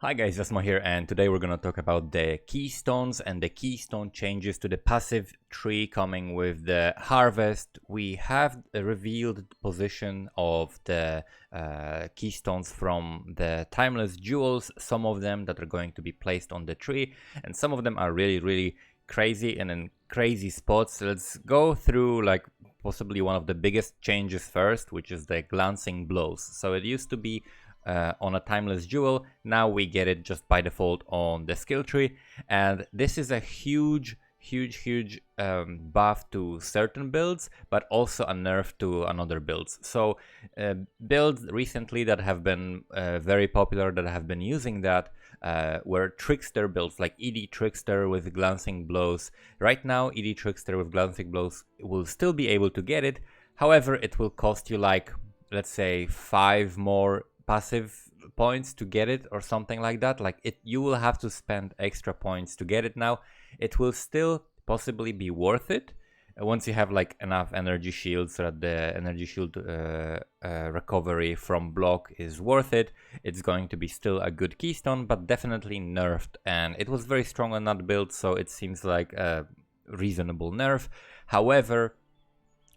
Hi guys, Jasmo here, and today we're gonna talk about the Keystones and the Keystone changes to the passive tree coming with the Harvest. We have revealed the position of the Keystones from the Timeless Jewels, some of them that are going to be placed on the tree, and some of them are really crazy and in crazy spots. Let's go through like possibly one of the biggest changes first, which is the glancing blows. So it used to be on a timeless jewel. Now we get it just by default on the skill tree, and this is a huge buff to certain builds, but also a nerf to another builds. So builds recently that have been very popular, that have been using that, were trickster builds like ED Trickster with glancing blows. Right now ED Trickster with glancing blows will still be able to get it. However, it will cost you like, let's say, 5 more passive points to get it or something like that. Like you will have to spend extra points to get it now. It will still possibly be worth it once you have like enough energy shields so that the energy shield recovery from block is worth it. It's going to be still a good keystone, but definitely nerfed, and it was very strong on that build, so it seems like a reasonable nerf. However,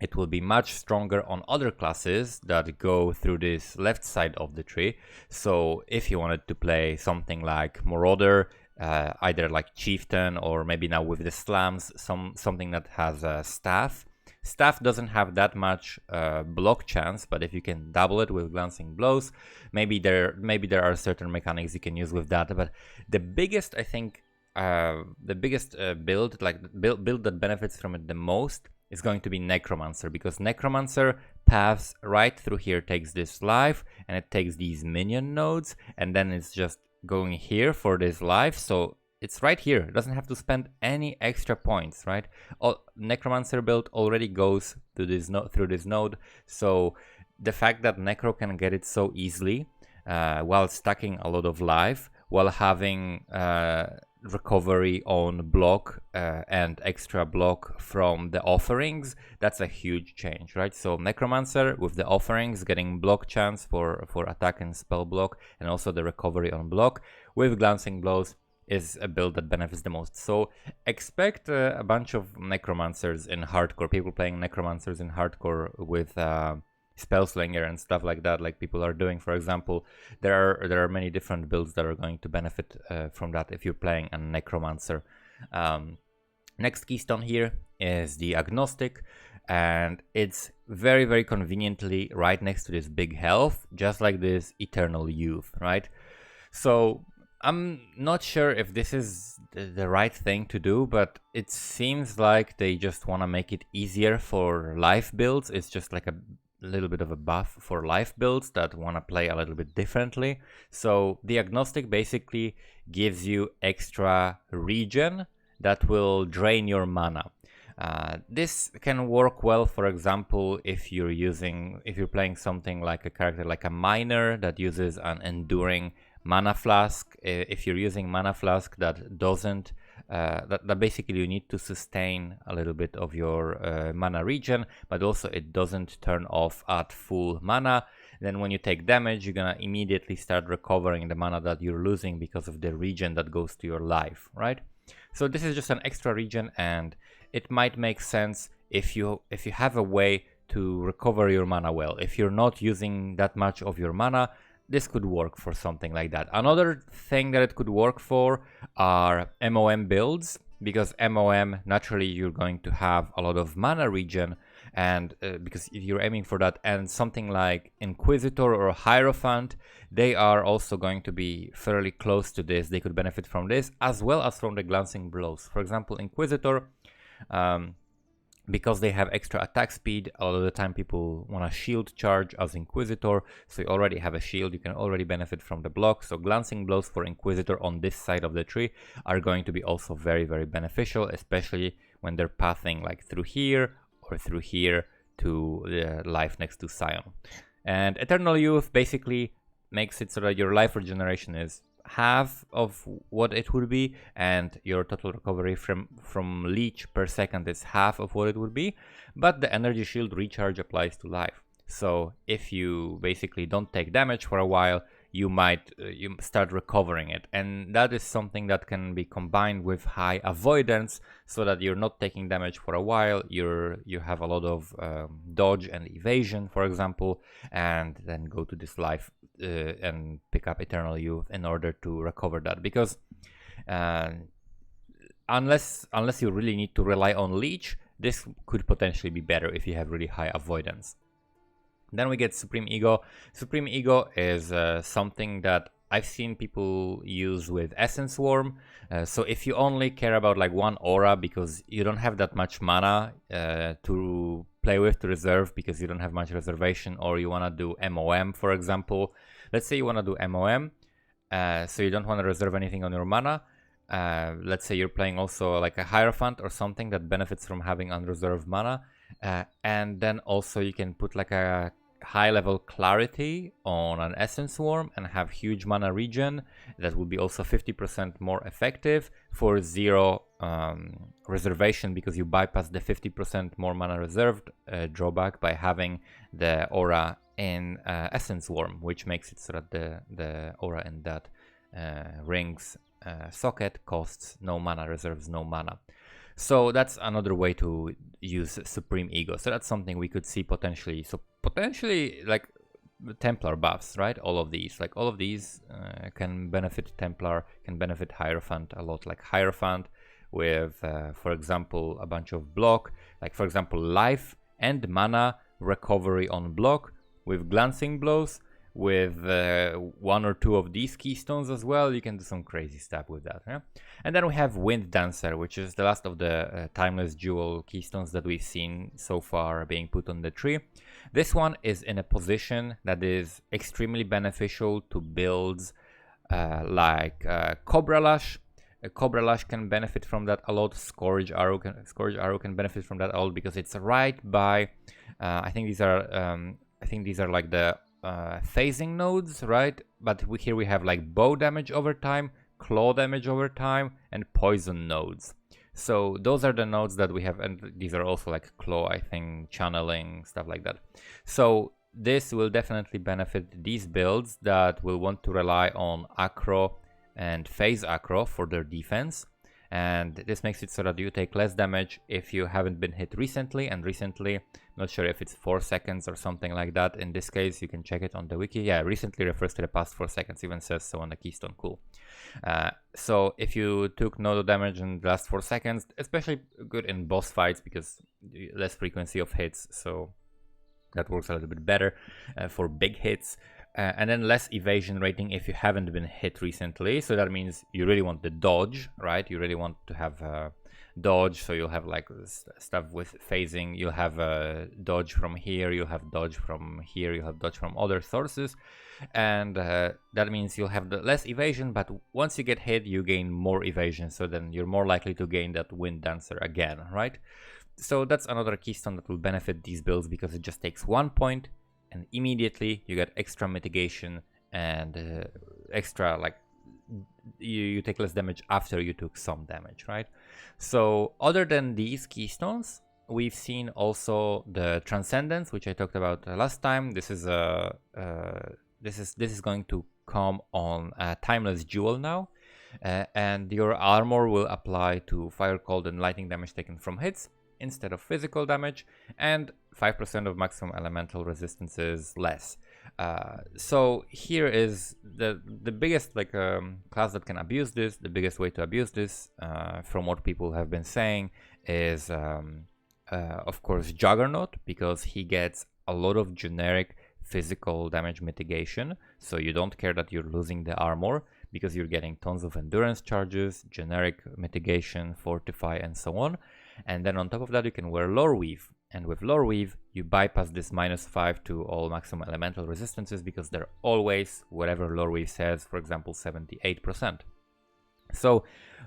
it will be much stronger on other classes that go through this left side of the tree. So if you wanted to play something like Marauder, either like Chieftain, or maybe now with the slams, something that has a staff. Staff doesn't have that much block chance, but if you can double it with glancing blows, maybe there are certain mechanics you can use with that. But the biggest, I think, the biggest build that benefits from it the most is going to be Necromancer, because Necromancer paths right through here, takes this life, and it takes these minion nodes, and then it's just going here for this life, so it's right here. It doesn't have to spend any extra points, right? Necromancer build already goes to this through this node, so the fact that Necro can get it so easily while stacking a lot of life, while having recovery on block and extra block from the offerings, that's a huge change, right? So Necromancer with the offerings getting block chance for attack and spell block, and also the recovery on block with glancing blows is a build that benefits the most. So expect a bunch of Necromancers in hardcore, people playing Necromancers in hardcore with Spellslinger and stuff like that, like people are doing. For example, there are many different builds that are going to benefit from that if you're playing a Necromancer. Next keystone here is the Agnostic, and it's very conveniently right next to this big health, just like this Eternal Youth, right? So I'm not sure if this is the right thing to do, but it seems like they just want to make it easier for life builds. It's just like a little bit of a buff for life builds that want to play a little bit differently. So the Agnostic basically gives you extra regen that will drain your mana. This can work well, for example, if you're playing something like a character like a miner that uses an enduring mana flask. If you're using mana flask that doesn't that basically you need to sustain a little bit of your mana regen, but also it doesn't turn off at full mana, then when you take damage, you're gonna immediately start recovering the mana that you're losing because of the regen that goes to your life, right? So this is just an extra regen, and it might make sense if you have a way to recover your mana well. If you're not using that much of your mana, this could work for something like that. Another thing that it could work for are MOM builds, because MOM, naturally you're going to have a lot of mana regen, and because you're aiming for that, and something like Inquisitor or Hierophant, they are also going to be fairly close to this. They could benefit from this, as well as from the glancing blows. For example, Inquisitor, because they have extra attack speed, a lot of the time people want to shield charge as Inquisitor, so you already have a shield, you can already benefit from the block. So glancing blows for Inquisitor on this side of the tree are going to be also very beneficial, especially when they're pathing like through here or through here to the life next to Scion. And Eternal Youth basically makes it so that your life regeneration is half of what it would be, and your total recovery from leech per second is half of what it would be, but the energy shield recharge applies to life. So if you basically don't take damage for a while, you might you start recovering it, and that is something that can be combined with high avoidance, so that you're not taking damage for a while. You have a lot of dodge and evasion, for example, and then go to this life and pick up Eternal Youth in order to recover that, because unless you really need to rely on Leech, this could potentially be better if you have really high avoidance. Then we get Supreme Ego. Supreme Ego is something that I've seen people use with Essence Worm. So if you only care about like one aura because you don't have that much mana to play with, to reserve, because you don't have much reservation, or you want to do MOM, for example. Let's say you want to do MOM, so you don't want to reserve anything on your mana. Let's say you're playing also like a Hierophant or something that benefits from having unreserved mana. And then also you can put like a high level Clarity on an Essence Worm and have huge mana regen. That will be also 50% more effective for 0 reservation, because you bypass the 50% more mana reserved drawback by having the aura in Essence Worm, which makes it so that the aura in that ring's socket costs no mana, reserves no mana. So that's another way to use Supreme Ego. So that's something we could see potentially. So potentially like Templar buffs, right? All of these can benefit Templar, can benefit Hierophant a lot. Like Hierophant with, for example, a bunch of block, like for example, life and mana recovery on block with Glancing Blows. With 1 or 2 of these Keystones as well, you can do some crazy stuff with that. Yeah? And then we have Wind Dancer, which is the last of the timeless Jewel Keystones that we've seen so far being put on the tree. This one is in a position that is extremely beneficial to builds like Cobra Lash. Cobra Lash can benefit from that a lot. Scourge Arrow can benefit from that a lot, because it's right by I think these are like the phasing nodes, right? But here we have like bow damage over time, claw damage over time, and poison nodes. So those are the nodes that we have, and these are also like claw, I think, channeling, stuff like that. So this will definitely benefit these builds that will want to rely on Acro and phase Acro for their defense. And this makes it so that you take less damage if you haven't been hit recently, and recently, not sure if it's 4 seconds or something like that. In this case, you can check it on the wiki. Yeah, recently refers to the past 4 seconds, even says so on the Keystone. Cool. So if you took no damage in the last 4 seconds, especially good in boss fights because less frequency of hits, so that works a little bit better for big hits. And then less evasion rating if you haven't been hit recently. So that means you really want the dodge, right? You really want to have dodge, so you'll have like stuff with phasing. You'll have dodge from here, you'll have dodge from here, you'll have dodge from other sources. And that means you'll have the less evasion, but once you get hit, you gain more evasion. So then you're more likely to gain that Wind Dancer again, right? So that's another keystone that will benefit these builds, because it just takes 1 point and immediately you get extra mitigation and extra, like, you take less damage after you took some damage, right? So other than these keystones, we've seen also the transcendence, which I talked about last time. This is going to come on a timeless jewel now, and your armor will apply to fire, cold, and lightning damage taken from hits instead of physical damage, and 5% of maximum elemental resistances less. So here is the biggest class that can abuse this. The biggest way to abuse this, from what people have been saying, is of course Juggernaut, because he gets a lot of generic physical damage mitigation. So you don't care that you're losing the armor, because you're getting tons of endurance charges, generic mitigation, fortify, and so on. And then on top of that, you can wear Lore Weave. And with Lore Weave, you bypass this -5 to all maximum elemental resistances, because they're always, whatever Lore Weave says, for example, 78%. So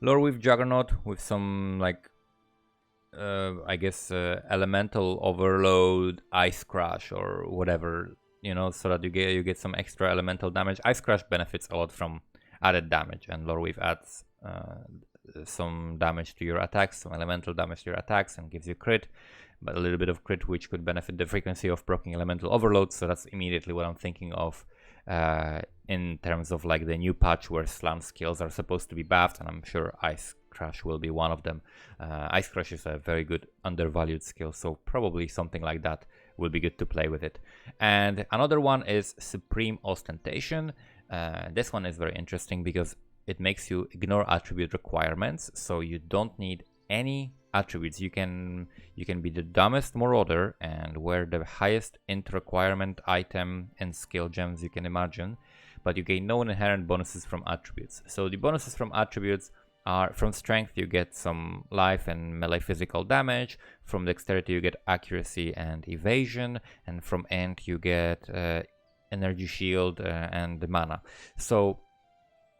Lore Weave Juggernaut with some, like, I guess, elemental overload, Ice Crash, or whatever, you know, so that you get some extra elemental damage. Ice Crash benefits a lot from added damage, and Lore Weave adds some damage to your attacks, some elemental damage to your attacks, and gives you crit, but a little bit of crit which could benefit the frequency of proccing elemental overload. So that's immediately what I'm thinking of in terms of like the new patch where slam skills are supposed to be buffed, and I'm sure Ice Crush will be one of them. Ice Crush is a very good undervalued skill, so probably something like that will be good to play with it. And another one is Supreme Ostentation. This one is very interesting because it makes you ignore attribute requirements, so you don't need any attributes. You can be the dumbest marauder and wear the highest int requirement item and skill gems you can imagine, but you gain no inherent bonuses from attributes. So the bonuses from attributes are from strength you get some life and melee physical damage, from dexterity you get accuracy and evasion, and from int you get energy shield and mana. So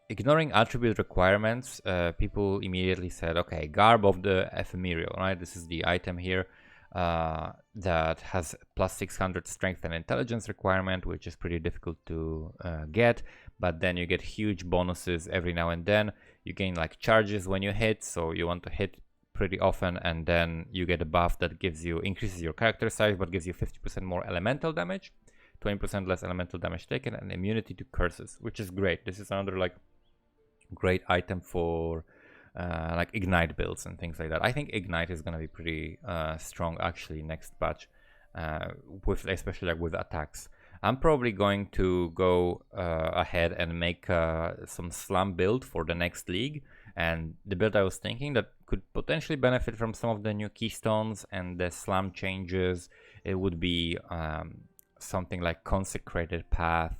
ignoring attribute requirements, people immediately said, okay, Garb of the Ephemeral, right? This is the item here that has plus 600 strength and intelligence requirement, which is pretty difficult to get, but then you get huge bonuses every now and then. You gain like charges when you hit, so you want to hit pretty often, and then you get a buff that gives you, increases your character size, but gives you 50% more elemental damage, 20% less elemental damage taken, and immunity to curses, which is great. This is another like great item for like Ignite builds and things like that. I think Ignite is gonna be pretty strong actually next patch, with especially like with attacks. I'm probably going to go ahead and make some slam build for the next league, and the build I was thinking that could potentially benefit from some of the new keystones and the slam changes, it would be something like Consecrated Path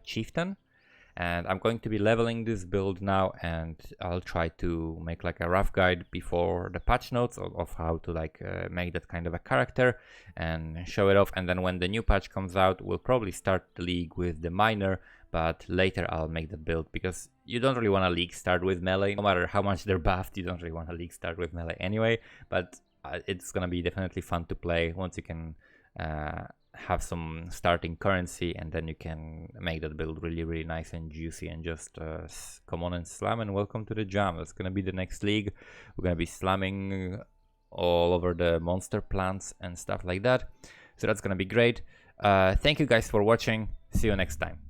Chieftain. And I'm going to be leveling this build now, and I'll try to make like a rough guide before the patch notes of how to like make that kind of a character and show it off. And then when the new patch comes out, we'll probably start the league with the miner, but later I'll make the build, because you don't really want a league start with melee. No matter how much they're buffed, you don't really want a league start with melee anyway, but it's gonna be definitely fun to play once you can have some starting currency, and then you can make that build really nice and juicy, and just come on and slam, and welcome to the jam. That's gonna be the next league. We're gonna be slamming all over the monster plants and stuff like that, so that's gonna be great. Thank you guys for watching. See you next time.